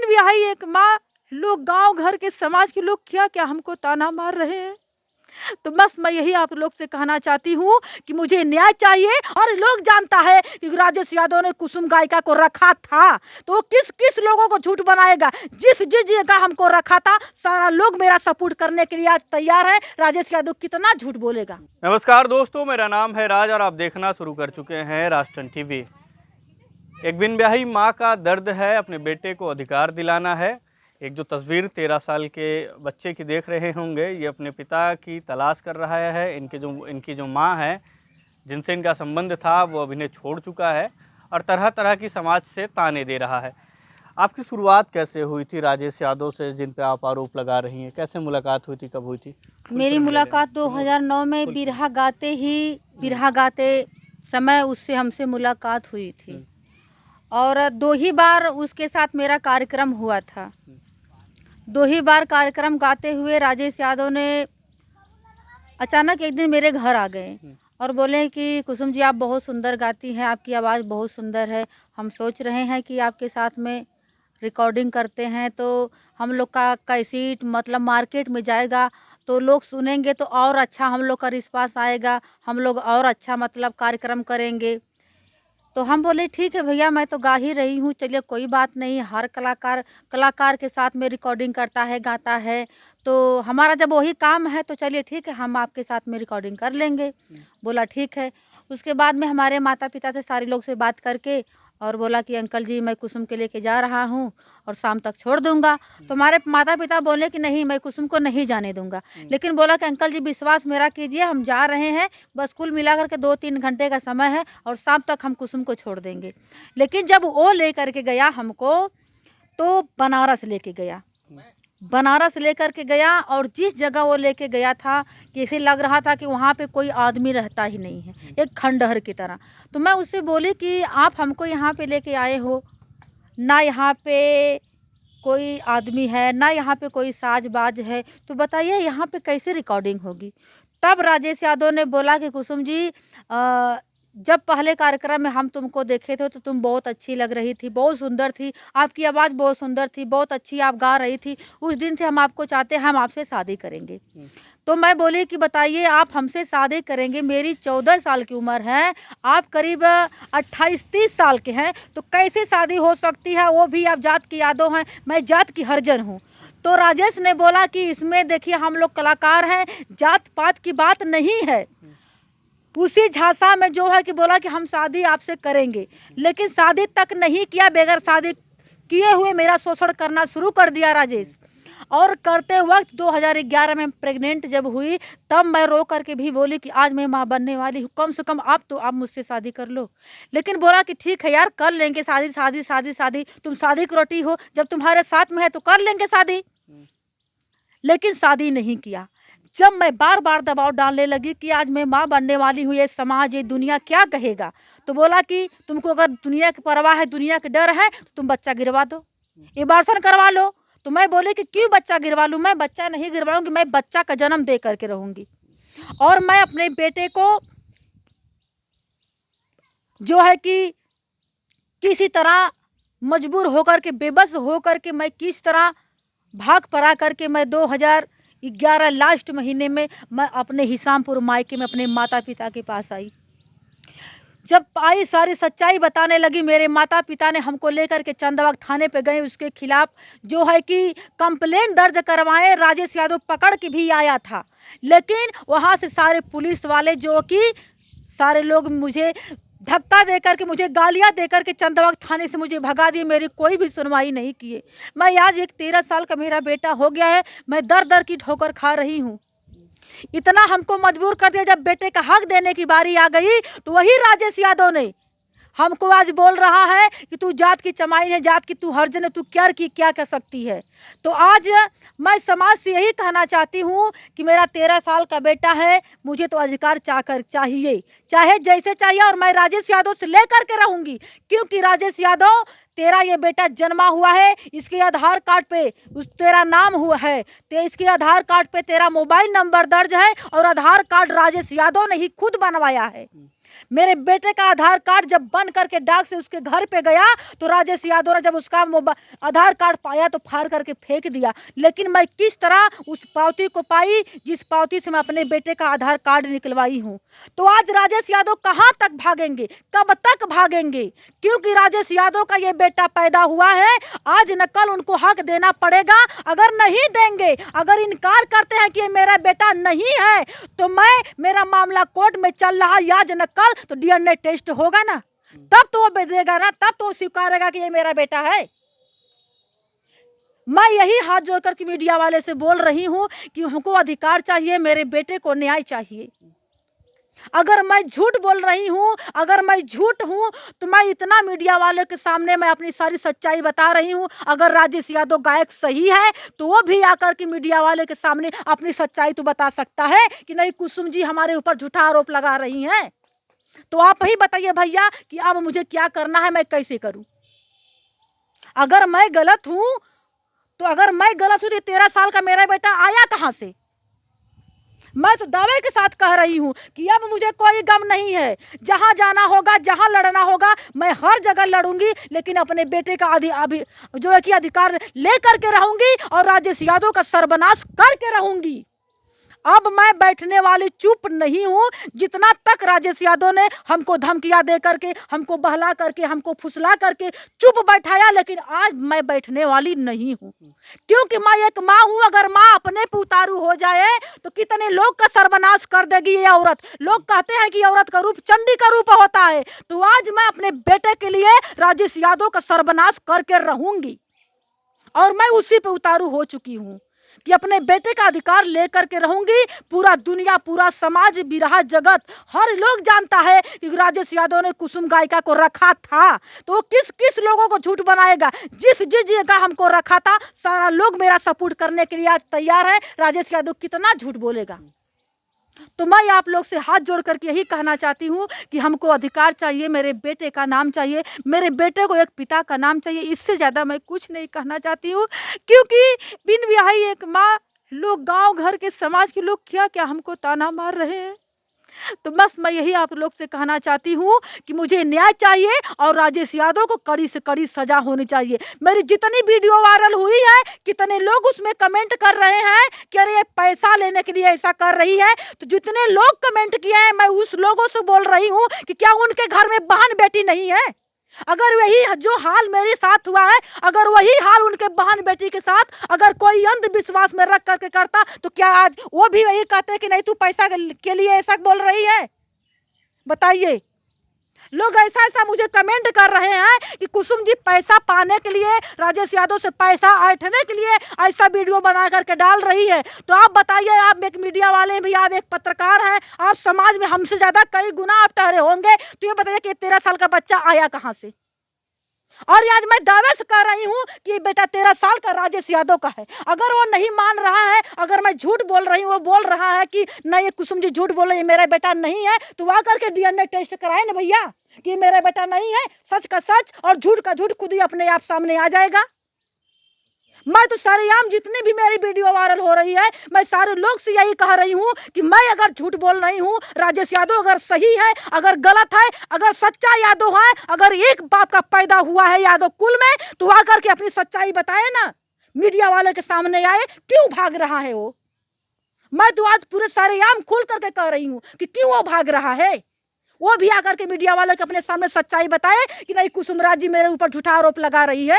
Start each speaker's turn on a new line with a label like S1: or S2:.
S1: बिन ब्याही एक माँ, लोग गांव घर के समाज के लोग क्या क्या हमको ताना मार रहे हैं। तो बस मैं यही आप लोग से कहना चाहती हूँ कि मुझे न्याय चाहिए। और लोग जानता है कि राजेश यादव ने कुसुम गायिका को रखा था, तो किस किस लोगों को झूठ बनाएगा। जिस जिस जगह हमको रखा था सारा लोग मेरा सपोर्ट करने के लिए आज तैयार है। राजेश यादव कितना झूठ बोलेगा।
S2: नमस्कार दोस्तों, मेरा नाम है राज और आप देखना शुरू कर चुके हैं राष्ट्रन टीवी। एक बिन ब्याही माँ का दर्द है, अपने बेटे को अधिकार दिलाना है। एक जो तस्वीर 13 साल के बच्चे की देख रहे होंगे, ये अपने पिता की तलाश कर रहा है। इनकी जो माँ है, जिनसे इनका संबंध था, वो अब इन्हें छोड़ चुका है और तरह तरह की समाज से ताने दे रहा है। आपकी शुरुआत कैसे हुई थी राजेश यादव से, जिन पे आप आरोप लगा रही हैं? कैसे मुलाकात हुई थी, कब हुई थी?
S1: मेरी मुलाकात 2009 में बिरहा गाते समय उससे हमसे मुलाकात हुई थी और 2 ही बार उसके साथ मेरा कार्यक्रम हुआ था। 2 ही बार कार्यक्रम गाते हुए राजेश यादव ने अचानक एक दिन मेरे घर आ गए और बोले कि कुसुम जी आप बहुत सुंदर गाती हैं, आपकी आवाज़ बहुत सुंदर है। हम सोच रहे हैं कि आपके साथ में रिकॉर्डिंग करते हैं तो हम लोग का कैसेट मतलब मार्केट में जाएगा तो लोग सुनेंगे तो और अच्छा हम लोग का रिस्पांस आएगा, हम लोग और अच्छा मतलब कार्यक्रम करेंगे। तो हम बोले ठीक है भैया, मैं तो गा ही रही हूँ, चलिए कोई बात नहीं। हर कलाकार के साथ में रिकॉर्डिंग करता है, गाता है, तो हमारा जब वही काम है तो चलिए ठीक है, हम आपके साथ में रिकॉर्डिंग कर लेंगे। बोला ठीक है। उसके बाद में हमारे माता पिता से सारे लोग से बात करके और बोला कि अंकल जी मैं कुसुम के लेके जा रहा हूँ और शाम तक छोड़ दूंगा। तो हमारे माता पिता बोले कि नहीं, मैं कुसुम को नहीं जाने दूंगा। लेकिन बोला कि अंकल जी विश्वास मेरा कीजिए, हम जा रहे हैं, बस कुल मिलाकर के 2-3 घंटे का समय है और शाम तक हम कुसुम को छोड़ देंगे। लेकिन जब वो लेकर के गया हमको तो बनारस लेकर के गया और जिस जगह वो लेके गया था कि ऐसे लग रहा था कि वहाँ पे कोई आदमी रहता ही नहीं है, एक खंडहर की तरह। तो मैं उससे बोली कि आप हमको यहाँ पे लेके आए हो, ना यहाँ पे कोई आदमी है, ना यहाँ पे कोई साज-बाज है, तो बताइए यहाँ पे कैसे रिकॉर्डिंग होगी। तब राजेश यादव ने बोला कि कुसुम जी जब पहले कार्यक्रम में हम तुमको देखे थे तो तुम बहुत अच्छी लग रही थी, बहुत सुंदर थी, आपकी आवाज़ बहुत सुंदर थी, बहुत अच्छी आप गा रही थी। उस दिन से हम आपको चाहते हैं, हम आपसे शादी करेंगे। तो मैं बोली कि बताइए आप हमसे शादी करेंगे, मेरी 14 साल की उम्र है, आप करीब 28-30 साल के हैं, तो कैसे शादी हो सकती है? वो भी आप जात की यादव हैं, मैं जात की हरिजन हूँ। तो राजेश ने बोला कि इसमें देखिए हम लोग कलाकार हैं, जात पात की बात नहीं है। उसी झांसा में जो है कि बोला कि हम शादी आपसे करेंगे, लेकिन शादी तक नहीं किया, बगैर शादी किए हुए मेरा शोषण करना शुरू कर दिया राजेश। और करते वक्त 2011 में प्रेग्नेंट जब हुई तब मैं रो करके भी बोली कि आज मैं माँ बनने वाली हूँ, कम से कम आप मुझसे शादी कर लो। लेकिन बोला कि ठीक है यार, कर लेंगे शादी, शादी शादी शादी, तुम शादी की रोटी हो, जब तुम्हारे साथ में है तो कर लेंगे शादी। लेकिन शादी नहीं किया। जब मैं बार बार दबाव डालने लगी कि आज मैं माँ बनने वाली हूँ, ये समाज ये दुनिया क्या कहेगा, तो बोला कि तुमको अगर दुनिया की परवाह है, दुनिया के डर है, तो तुम बच्चा गिरवा दो, एबार्शन करवा लो। तो मैं बोले कि क्यों बच्चा गिरवा लूँ? मैं बच्चा नहीं गिरवाऊंगी, मैं बच्चा का जन्म दे करके रहूंगी। और मैं अपने बेटे को जो है कि किसी तरह मजबूर होकर के, बेबस होकर के, मैं किस तरह भाग पड़ा करके मैं 2011 लास्ट महीने में मैं अपने हिसामपुर मायके में अपने माता पिता के पास आई। जब आई सारी सच्चाई बताने लगी, मेरे माता पिता ने हमको लेकर के चंदबाग थाने पे गए, उसके खिलाफ जो है कि कंप्लेंट दर्ज करवाए। राजेश यादव पकड़ के भी आया था, लेकिन वहाँ से सारे पुलिस वाले जो कि सारे लोग मुझे धक्का देकर के, मुझे गालियां देकर के चंदबाग थाने से मुझे भगा दिए, मेरी कोई भी सुनवाई नहीं किए। मैं आज एक 13 साल का मेरा बेटा हो गया है, मैं दर दर की ठोकर खा रही हूँ। इतना हमको मजबूर कर दिया। जब बेटे का हक देने की बारी आ गई तो वही राजेश यादव ने हमको आज बोल रहा है कि तू जात की चमाई है, जात की तू हर्जन है, तू क्या कर सकती है। तो आज मैं समाज से यही कहना चाहती हूँ कि मेरा 13 साल का बेटा है, मुझे तो अधिकार चाहिए, चाहे जैसे चाहिए, और मैं राजेश यादव से लेकर के रहूंगी। क्योंकि राजेश यादव, तेरा ये बेटा जन्मा हुआ है, इसके आधार कार्ड पे तेरा नाम हुआ है, इसके आधार कार्ड पे तेरा मोबाइल नंबर दर्ज है, और आधार कार्ड राजेश यादव ने ही खुद बनवाया है। मेरे बेटे का आधार कार्ड जब बन करके डाक से उसके घर पे गया तो राजेश यादव ने जब उसका आधार कार्ड पाया तो फाड़ करके फेंक दिया। लेकिन मैं किस तरह उस पावती को पाई जिस पावती से मैं अपने बेटे का आधार कार्ड निकलवाई हूँ। तो आज राजेश यादव कहाँ तक भागेंगे, कब तक भागेंगे? क्योंकि राजेश यादव का ये बेटा पैदा हुआ है, आज न कल उनको हक देना पड़ेगा। अगर नहीं देंगे, अगर इनकार करते हैं कि ये मेरा बेटा नहीं है, तो मेरा मामला कोर्ट में चल रहा है, आज न कल तो डीएनए टेस्ट होगा ना, तब तो वो देगा ना, तब तो वो स्वीकारेगा कि ये मेरा बेटा है। मैं यही हाथ जोड़कर के मीडिया वाले से बोल रही हूँ कि हमको अधिकार चाहिए, मेरे बेटे को न्याय चाहिए। अगर मैं झूठ बोल रही हूँ, अगर मैं झूठ हूँ, तो मैं इतना मीडिया वाले के सामने मैं अपनी सारी सच्चाई बता रही हूँ। अगर राजेश यादव गायक सही है तो वो भी आकर के मीडिया वाले के सामने अपनी सच्चाई तो बता सकता है कि नहीं कुसुम जी हमारे ऊपर झूठा आरोप लगा रही हैं। तो आप ही बताइए भैया कि अब मुझे क्या करना है, मैं कैसे करूँ? अगर मैं गलत हूँ तो 13 साल का मेरा बेटा आया कहाँ से? मैं तो दावे के साथ कह रही हूँ कि अब मुझे कोई गम नहीं है। जहाँ जाना होगा, जहाँ लड़ना होगा, मैं हर जगह लड़ूंगी, लेकिन अपने बेटे का जो है कि अधिकार ले करके रहूंगी और राजेश यादव का सर्वनाश करके रहूंगी। अब मैं बैठने वाली चुप नहीं हूँ। जितना तक राजेश यादव ने हमको धमकियां दे करके, हमको बहला करके, हमको फुसला करके चुप बैठाया, लेकिन आज मैं बैठने वाली नहीं हूँ। क्योंकि मैं एक माँ हूँ। अगर माँ अपने पे उतारू हो जाए तो कितने लोग का सर्वनाश कर देगी ये औरत। लोग कहते हैं कि औरत का रूप चंडी का रूप होता है। तो आज मैं अपने बेटे के लिए राजेश यादव का सर्वनाश करके रहूंगी और मैं उसी पे उतारू हो चुकी हूँ कि अपने बेटे का अधिकार लेकर के रहूंगी। पूरा दुनिया, पूरा समाज, बिरहा जगत, हर लोग जानता है कि राजेश यादव ने कुसुम गायिका को रखा था। तो किस किस लोगों को झूठ बनाएगा? जिस जिस जगह हमको रखा था सारा लोग मेरा सपोर्ट करने के लिए आज तैयार है। राजेश यादव कितना झूठ बोलेगा? तो मैं आप लोग से हाथ जोड़ करके यही कहना चाहती हूँ कि हमको अधिकार चाहिए, मेरे बेटे का नाम चाहिए, मेरे बेटे को एक पिता का नाम चाहिए। इससे ज़्यादा मैं कुछ नहीं कहना चाहती हूँ, क्योंकि बिन ब्याही एक माँ, लोग गांव घर के समाज के लोग क्या क्या हमको ताना मार रहे हैं। तो बस मैं यही आप लोग से कहना चाहती हूँ कि मुझे न्याय चाहिए और राजेश यादव को कड़ी से कड़ी सजा होनी चाहिए। मेरी जितनी वीडियो वायरल हुई है, कितने लोग उसमें कमेंट कर रहे हैं कि अरे ये पैसा लेने के लिए ऐसा कर रही है। तो जितने लोग कमेंट किए हैं, मैं उस लोगों से बोल रही हूँ कि क्या उनके घर में बहन बेटी नहीं है? अगर वही जो हाल मेरे साथ हुआ है, अगर वही हाल उनके बहन बेटी के साथ अगर कोई अंधविश्वास में रख करके करता, तो क्या आज वो भी वही कहते कि नहीं तू पैसा के लिए ऐसा बोल रही है? बताइए। लोग ऐसा ऐसा मुझे कमेंट कर रहे हैं कि कुसुम जी पैसा पाने के लिए, राजेश यादव से पैसा ऐंठने के लिए ऐसा वीडियो बना करके डाल रही है। तो आप बताइए, आप एक मीडिया वाले भी, आप एक पत्रकार हैं, आप समाज में हमसे ज्यादा कई गुना आप ठहरे होंगे। तो ये बताइए कि 13 साल का बच्चा आया कहाँ से? और आज मैं दावे से कह रही हूँ कि बेटा 13 साल का राजेश यादव का है। अगर वो नहीं मान रहा है, अगर मैं झूठ बोल रही हूँ, वो बोल रहा है कि नहीं ये कुसुम जी झूठ बोल रही है, मेरा बेटा नहीं है, तो वहाँ करके डीएनए टेस्ट कराए ना भैया कि मेरा बेटा नहीं है। सच का सच और झूठ का झूठ खुद ही अपने आप सामने आ जाएगा। मैं तो सरेआम जितनी भी मेरी वीडियो वायरल हो रही है, मैं सारे लोग से यही कह रही हूँ कि मैं अगर झूठ बोल रही हूँ, राजेश यादव अगर सही है, अगर गलत है, अगर सच्चा यादव है, अगर एक बाप का पैदा हुआ है यादव कुल में, तो आकर के अपनी सच्चाई बताए ना, मीडिया वाले के सामने आए। क्यों भाग रहा है वो? मैं तो आज पूरे सरेआम खुल करके कह रही हूँ कि क्यों वो भाग रहा है। वो भी आकर के मीडिया वाले के अपने सामने सच्चाई बताए कि नहीं कुसुम राज जी मेरे ऊपर झूठा आरोप लगा रही है।